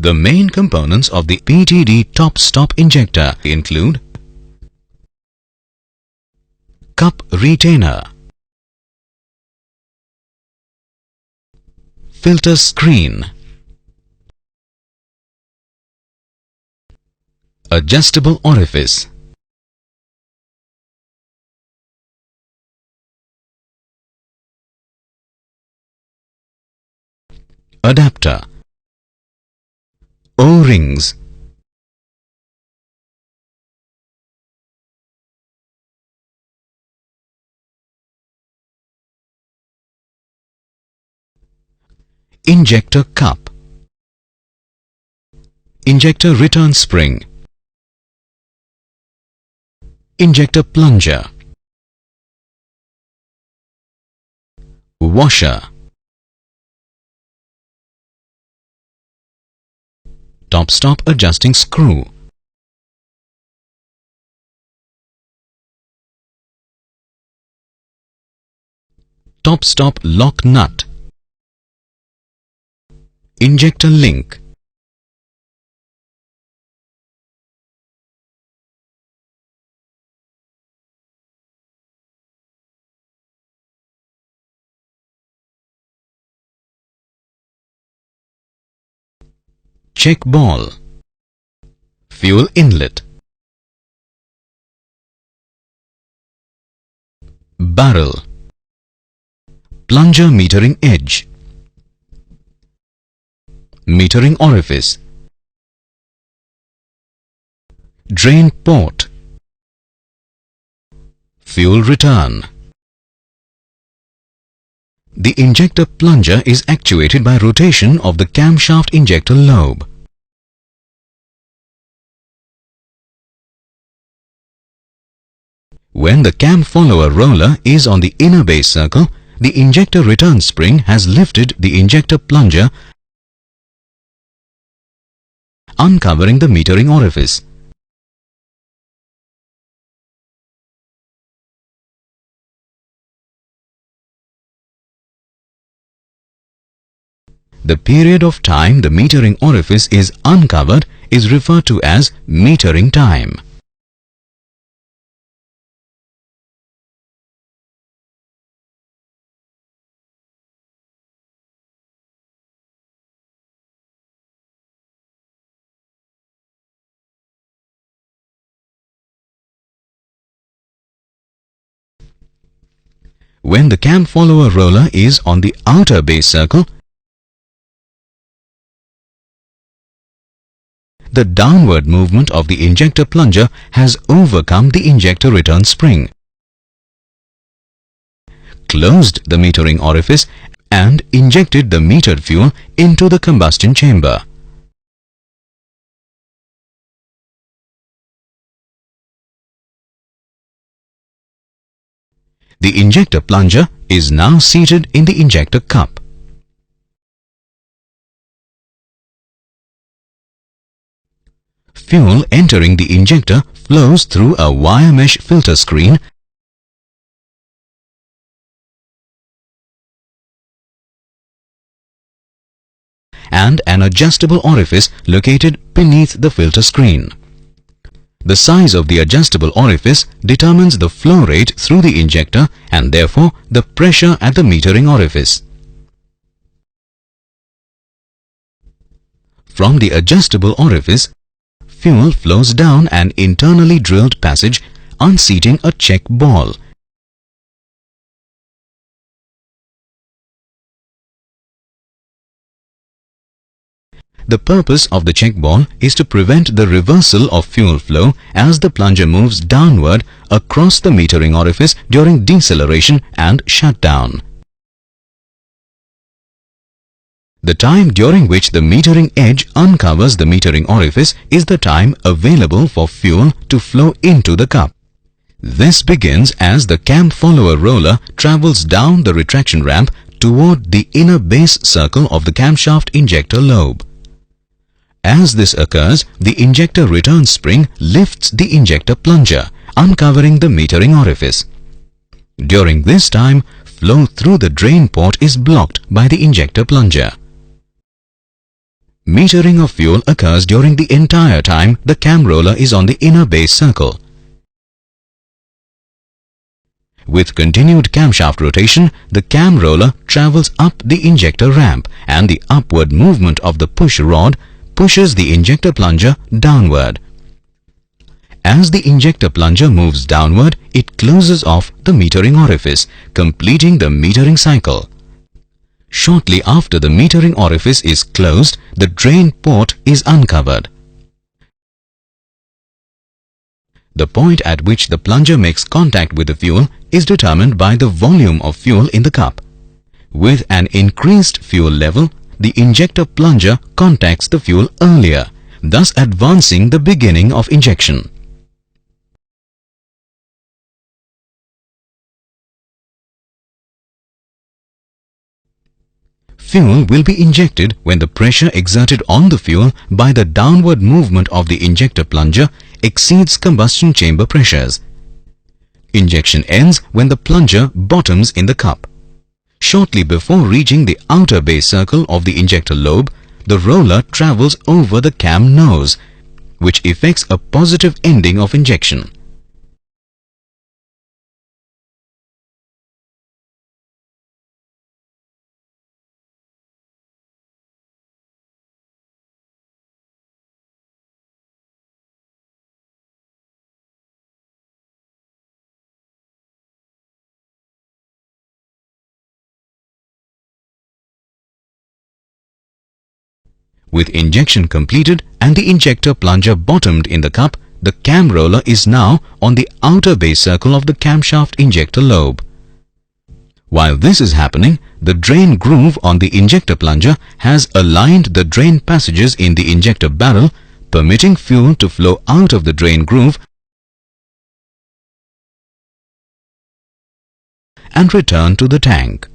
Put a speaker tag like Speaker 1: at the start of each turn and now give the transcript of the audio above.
Speaker 1: The main components of the PTD top-stop injector include cup retainer, filter screen, adjustable orifice, adapter, O-rings, injector cup, injector return spring, injector plunger, washer, top-stop adjusting screw, top-stop lock nut, injector link, check ball, fuel inlet, barrel, plunger metering edge, metering orifice, drain port, fuel return. The injector plunger is actuated by rotation of the camshaft injector lobe. When the cam follower roller is on the inner base circle, the injector return spring has lifted the injector plunger, uncovering the metering orifice. The period of time the metering orifice is uncovered is referred to as metering time. When the cam follower roller is on the outer base circle, the downward movement of the injector plunger has overcome the injector return spring, closed the metering orifice and injected the metered fuel into the combustion chamber. The injector plunger is now seated in the injector cup. Fuel entering the injector flows through a wire mesh filter screen and an adjustable orifice located beneath the filter screen. The size of the adjustable orifice determines the flow rate through the injector and therefore the pressure at the metering orifice. From the adjustable orifice, fuel flows down an internally drilled passage, unseating a check ball. The purpose of the check ball is to prevent the reversal of fuel flow as the plunger moves downward across the metering orifice during deceleration and shutdown. The time during which the metering edge uncovers the metering orifice is the time available for fuel to flow into the cup. This begins as the cam follower roller travels down the retraction ramp toward the inner base circle of the camshaft injector lobe. As this occurs, the injector return spring lifts the injector plunger, uncovering the metering orifice. During this time, flow through the drain port is blocked by the injector plunger. Metering of fuel occurs during the entire time the cam roller is on the inner base circle. With continued camshaft rotation, the cam roller travels up the injector ramp and the upward movement of the push rod pushes the injector plunger downward. As the injector plunger moves downward, it closes off the metering orifice, completing the metering cycle. Shortly after the metering orifice is closed, the drain port is uncovered. The point at which the plunger makes contact with the fuel is determined by the volume of fuel in the cup. With an increased fuel level, the injector plunger contacts the fuel earlier, thus advancing the beginning of injection. Fuel will be injected when the pressure exerted on the fuel by the downward movement of the injector plunger exceeds combustion chamber pressures. Injection ends when the plunger bottoms in the cup. Shortly before reaching the outer base circle of the injector lobe, the roller travels over the cam nose, which effects a positive ending of injection. With injection completed and the injector plunger bottomed in the cup, the cam roller is now on the outer base circle of the camshaft injector lobe. While this is happening, the drain groove on the injector plunger has aligned the drain passages in the injector barrel, permitting fuel to flow out of the drain groove and return to the tank.